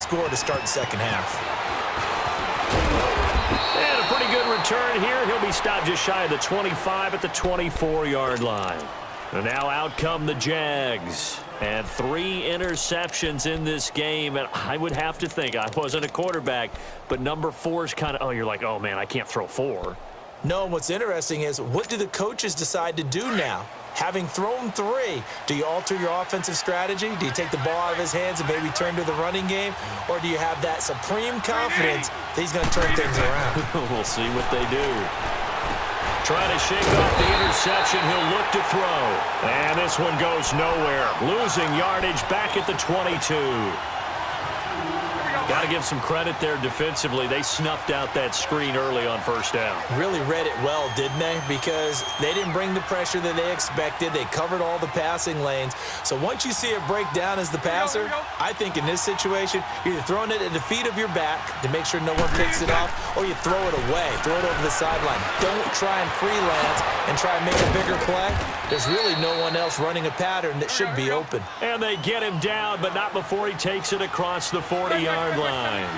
score to start the second half. And a pretty good return here. He'll be stopped just shy of the 25 at the 24-yard line. And now out come the Jags. And 3 interceptions in this game. And I would have to think, I wasn't a quarterback, but number 4 is kind of, oh, you're like, oh, man, I can't throw 4. No, and what's interesting is, what do the coaches decide to do now? Having thrown 3, do you alter your offensive strategy? Do you take the ball out of his hands and maybe turn to the running game? Or do you have that supreme confidence that he's going to turn things around? We'll see what they do. Trying to shake off the interception. He'll look to throw. And this one goes nowhere. Losing yardage back at the 22. Got to give some credit there defensively. They snuffed out that screen early on first down. Really read it well, didn't they? Because they didn't bring the pressure that they expected. They covered all the passing lanes. So once you see it break down as the passer, I think in this situation, you're either throwing it at the feet of your back to make sure no one picks it off, or you throw it away, throw it over the sideline. Don't try and freelance and try and make a bigger play. There's really no one else running a pattern that should be open. And they get him down, but not before he takes it across the 40-yard line.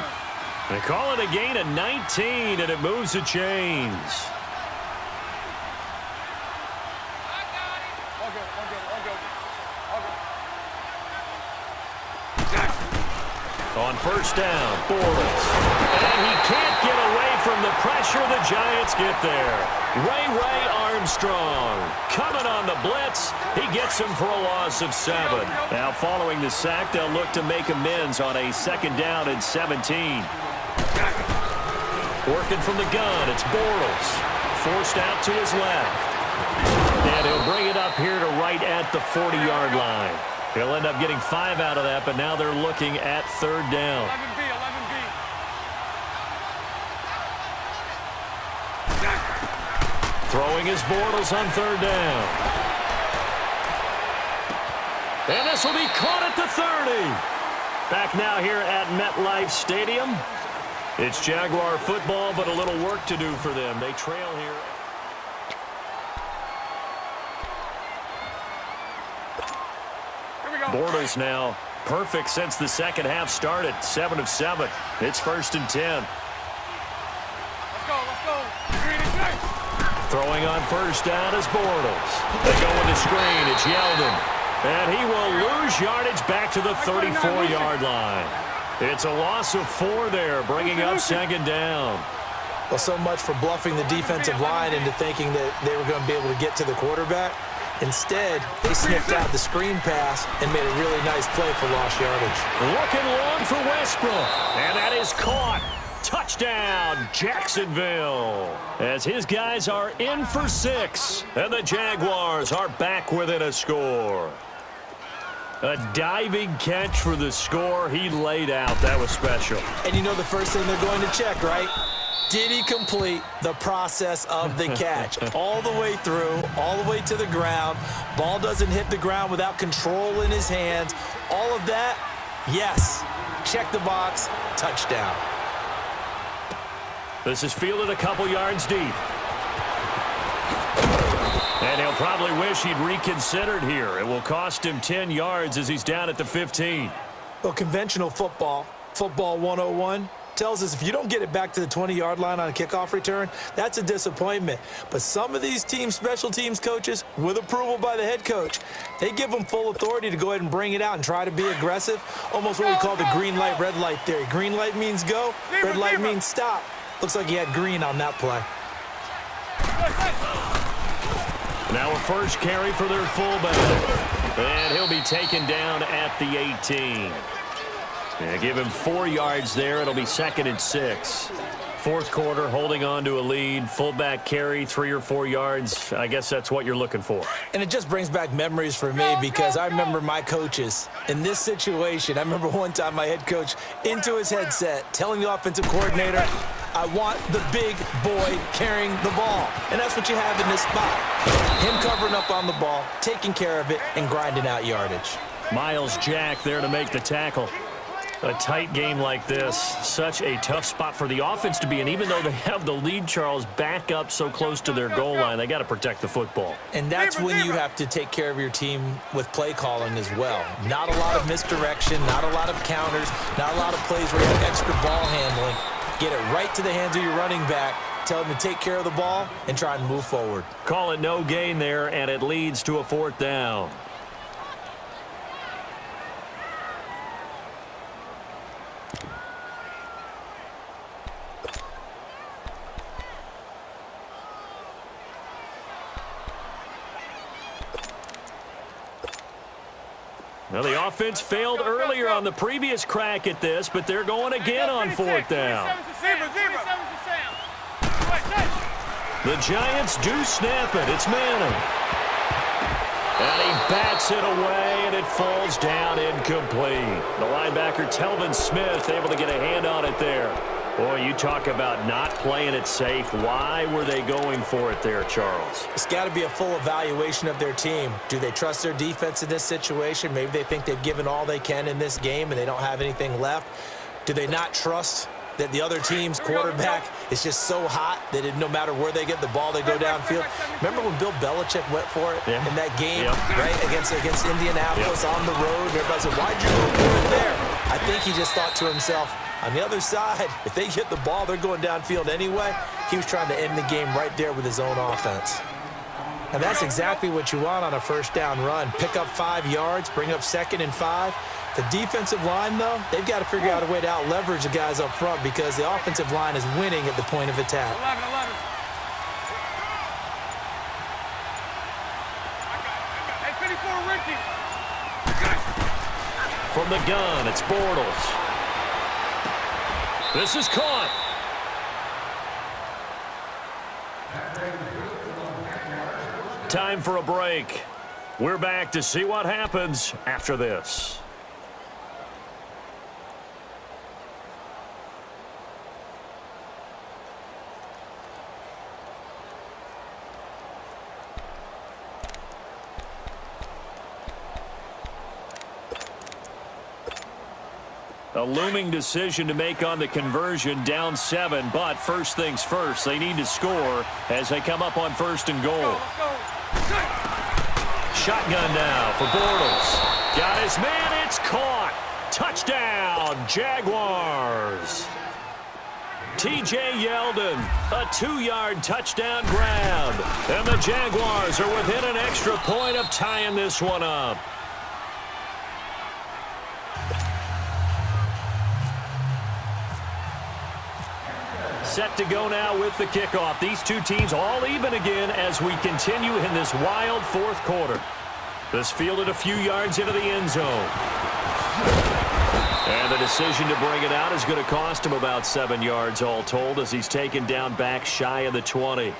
They call it a gain of 19, and it moves the chains. On first down, Bortles. And he can't get away from the pressure. The Giants get there. Ray Armstrong coming on the blitz. He gets him for a loss of 7. Now following the sack, they'll look to make amends on a second down and 17. Working from the gun, it's Bortles. Forced out to his left. And he'll bring it up here to right at the 40-yard line. He'll end up getting 5 out of that, but now they're looking at third down. 11B. Throwing his Bortles on third down. And this will be caught at the 30. Back now here at MetLife Stadium. It's Jaguar football, but a little work to do for them. They trail here. Bortles now perfect since the second half started. 7 of 7. It's 1st and 10. Let's go. Throwing on first down is Bortles. They go with the screen. It's Yeldon. And he will lose yardage back to the 34-yard line. It's a loss of 4 there, bringing up second down. Well, so much for bluffing the defensive line into thinking that they were going to be able to get to the quarterback. Instead, they sniffed out the screen pass and made a really nice play for lost yardage. Looking long for Westbrook. And that is caught. Touchdown, Jacksonville. As his guys are in for 6. And the Jaguars are back within a score. A diving catch for the score. He laid out. That was special. And you know the first thing they're going to check, right? Did he complete the process of the catch? All the way through, all the way to the ground. Ball doesn't hit the ground without control in his hands. All of that, yes. Check the box, touchdown. This is fielded a couple yards deep. And he'll probably wish he'd reconsidered here. It will cost him 10 yards as he's down at the 15. Well, conventional football 101, tells us if you don't get it back to the 20-yard line on a kickoff return, that's a disappointment. But some of these team special teams coaches, with approval by the head coach, they give them full authority to go ahead and bring it out and try to be aggressive, almost what we call the green light, red light theory. Green light means go, red light means stop. Looks like he had green on that play. Now a first carry for their fullback. And he'll be taken down at the 18. And give him 4 yards there. It'll be 2nd and 6. Fourth quarter, holding on to a lead. Fullback carry, 3 or 4 yards. I guess that's what you're looking for. And it just brings back memories for me because I remember my coaches in this situation. I remember one time my head coach into his headset telling the offensive coordinator, I want the big boy carrying the ball. And that's what you have in this spot. Him covering up on the ball, taking care of it, and grinding out yardage. Miles Jack there to make the tackle. A tight game like this, such a tough spot for the offense to be in. Even though they have the lead, Charles, back up so close to their goal line, they got to protect the football. And that's when you have to take care of your team with play calling as well. Not a lot of misdirection, not a lot of counters, not a lot of plays where you have extra ball handling. Get it right to the hands of your running back. Tell him to take care of the ball and try and move forward. Call it no gain there, and it leads to a 4th down. Now, the offense failed earlier on the previous crack at this, but they're going again on 4th down. The Giants do snap it. It's Manning. And he bats it away, and it falls down incomplete. The linebacker, Telvin Smith, able to get a hand on it there. Boy, you talk about not playing it safe. Why were they going for it there, Charles? It's got to be a full evaluation of their team. Do they trust their defense in this situation? Maybe they think they've given all they can in this game and they don't have anything left. Do they not trust that the other team's quarterback is just so hot that no matter where they get the ball, they go downfield? Remember when Bill Belichick went for it in that game, right, against Indianapolis on the road? And everybody said, why'd you go for it there? I think he just thought to himself, on the other side, if they get the ball, they're going downfield anyway. He was trying to end the game right there with his own offense. And that's exactly what you want on a 1st down run. Pick up 5 yards, bring up 2nd and 5. The defensive line, though, they've got to figure out a way to out-leverage the guys up front because the offensive line is winning at the point of attack. 11. Hey, 54, Ricky. From the gun, it's Bortles. This is caught. Time for a break. We're back to see what happens after this. A looming decision to make on the conversion, down 7, but first things first, they need to score as they come up on 1st and goal. Shotgun now for Bortles. Got his man, it's caught. Touchdown, Jaguars. T.J. Yeldon, a 2-yard touchdown grab. And the Jaguars are within an extra point of tying this one up. Set to go now with the kickoff. These two teams all even again as we continue in this wild 4th quarter. This fielded a few yards into the end zone. And the decision to bring it out is going to cost him about 7 yards all told as he's taken down back shy of the 20.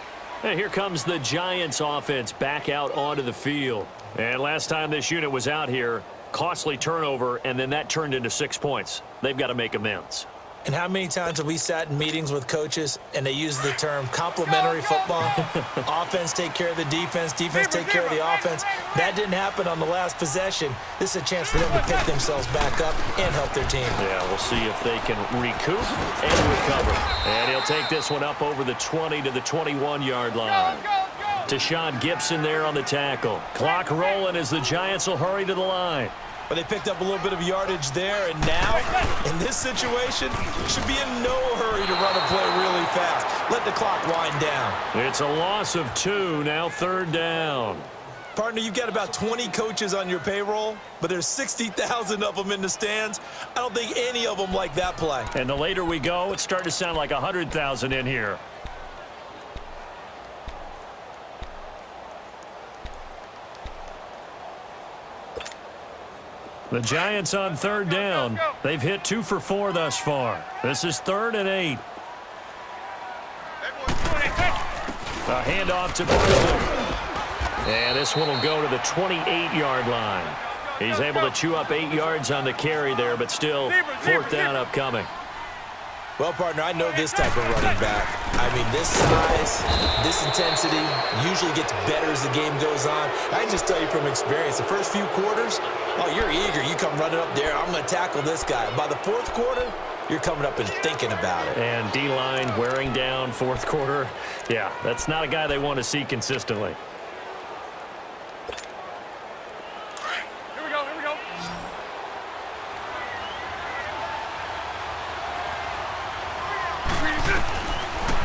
And here comes the Giants offense back out onto the field. And last time this unit was out here, costly turnover, and then that turned into 6 points. They've got to make amends. And how many times have we sat in meetings with coaches and they use the term complementary football? Offense take care of the defense, defense take care of the offense. That didn't happen on the last possession. This is a chance for them to pick themselves back up and help their team. Yeah, we'll see if they can recoup and recover. And he'll take this one up over the 20 to the 21-yard line. Tashawn Gibson there on the tackle. Clock rolling as the Giants will hurry to the line. But they picked up a little bit of yardage there, and now, in this situation, should be in no hurry to run a play really fast. Let the clock wind down. It's a loss of 2, now 3rd down. Partner, you've got about 20 coaches on your payroll, but there's 60,000 of them in the stands. I don't think any of them like that play. And the later we go, it's starting to sound like 100,000 in here. The Giants on 3rd down. They've hit 2 for 4 thus far. This is 3rd and 8. A handoff to Bortles. And this one will go to the 28-yard line. He's able to chew up 8 yards on the carry there, but still 4th down upcoming. Well, partner, I know this type of running back. I mean, this size, this intensity usually gets better as the game goes on. I can just tell you from experience, the first few quarters, oh, you're eager. You come running up there, I'm going to tackle this guy. By the fourth quarter, you're coming up and thinking about it. And D-line wearing down fourth quarter. Yeah, that's not a guy they want to see consistently. Here we go, here we go.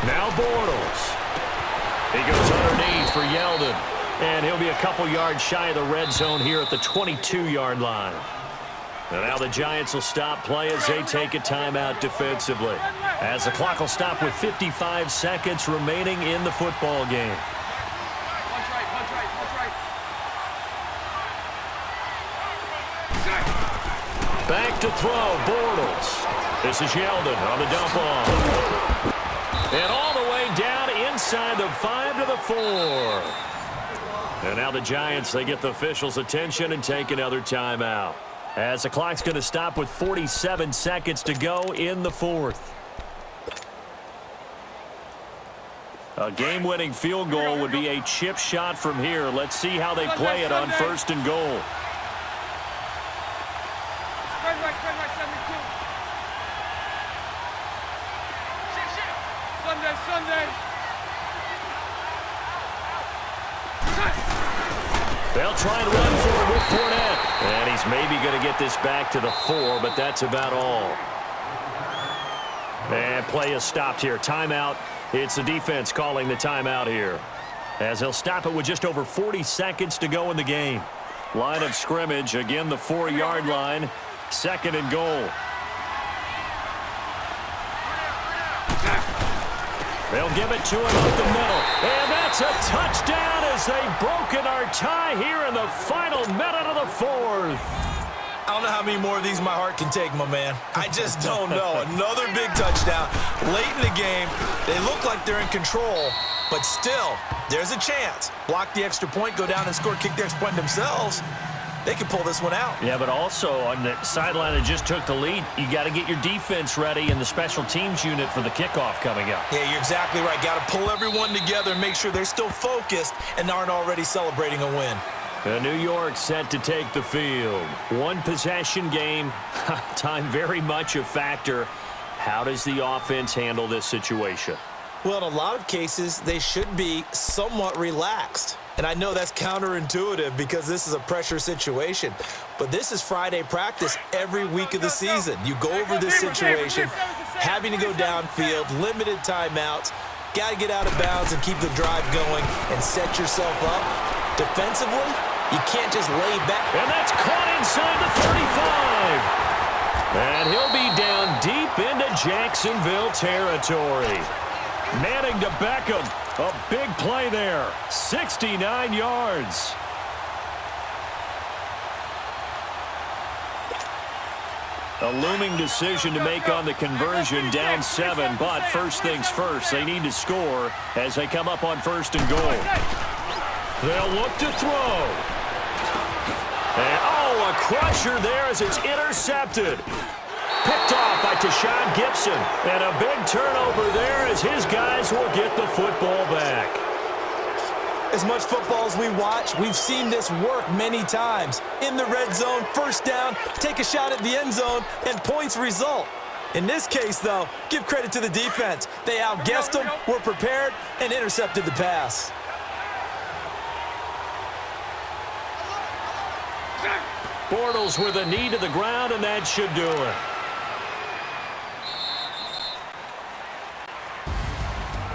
Now Bortles. He goes underneath for Yeldon. And he'll be a couple yards shy of the red zone here at the 22-yard line. And now the Giants will stop play as they take a timeout defensively. As the clock will stop with 55 seconds remaining in the football game. Punch right, punch right, punch right. Back to throw, Bortles. This is Yeldon on the dump off. And all the way down inside the 5 to the 4. And now the Giants, they get the officials' attention and take another timeout. As the clock's going to stop with 47 seconds to go in the fourth. A game-winning field goal would be a chip shot from here. Let's see how they play it on first and goal. Spread right, 72. Sunday. They'll try and run for it with Fournette. And he's maybe going to get this back to the 4, but that's about all. And play is stopped here. Timeout. It's the defense calling the timeout here. As he'll stop it with just over 40 seconds to go in the game. Line of scrimmage, again the 4-yard line. Second and goal. They'll give it to him up the middle. And that's a touchdown as they've broken our tie here in the final minute of the fourth. I don't know how many more of these my heart can take, my man. I just don't know. Another big touchdown late in the game. They look like they're in control, but still, there's a chance. Block the extra point, go down and score, kick the extra point themselves. They can pull this one out. Yeah, but also on the sideline that just took the lead, you got to get your defense ready and the special teams unit for the kickoff coming up. Yeah, you're exactly right. Got to pull everyone together and make sure they're still focused and aren't already celebrating a win. New York set to take the field. One possession game. Time very much a factor. How does the offense handle this situation? Well, in a lot of cases, they should be somewhat relaxed. And I know that's counterintuitive because this is a pressure situation. But this is Friday practice every week of the season. You go over this situation, having to go downfield, limited timeouts, got to get out of bounds and keep the drive going and set yourself up. Defensively, you can't just lay back. And that's caught inside the 35. And he'll be down deep into Jacksonville territory. Manning to Beckham. A big play there. 69 yards. A looming decision to make on the conversion, down 7. But first things first, they need to score as they come up on first and goal. They'll look to throw. And, oh, a crusher there as it's intercepted. Picked off by Tashawn Gibson. And a big turnover there as his guys will get the football back. As much football as we watch, we've seen this work many times. In the red zone, first down, take a shot at the end zone, and points result. In this case, though, give credit to the defense. They outguessed them, were prepared, and intercepted the pass. Bortles with a knee to the ground, and that should do it.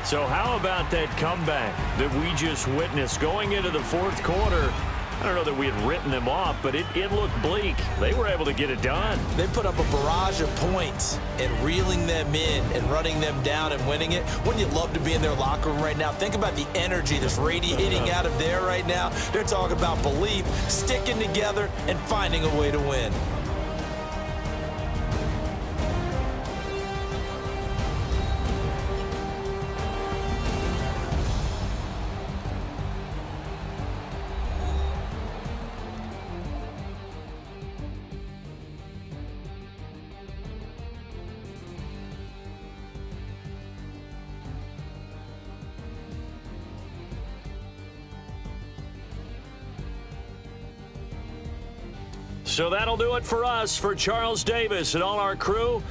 So how about that comeback that we just witnessed going into the fourth quarter? I don't know that we had written them off, but it looked bleak. They were able to get it done. They put up a barrage of points and reeling them in and running them down and winning it. Wouldn't you love to be in their locker room right now? Think about the energy that's radiating out of there right now. They're talking about belief, sticking together, and finding a way to win. So that'll do it for us. For Charles Davis and all our crew,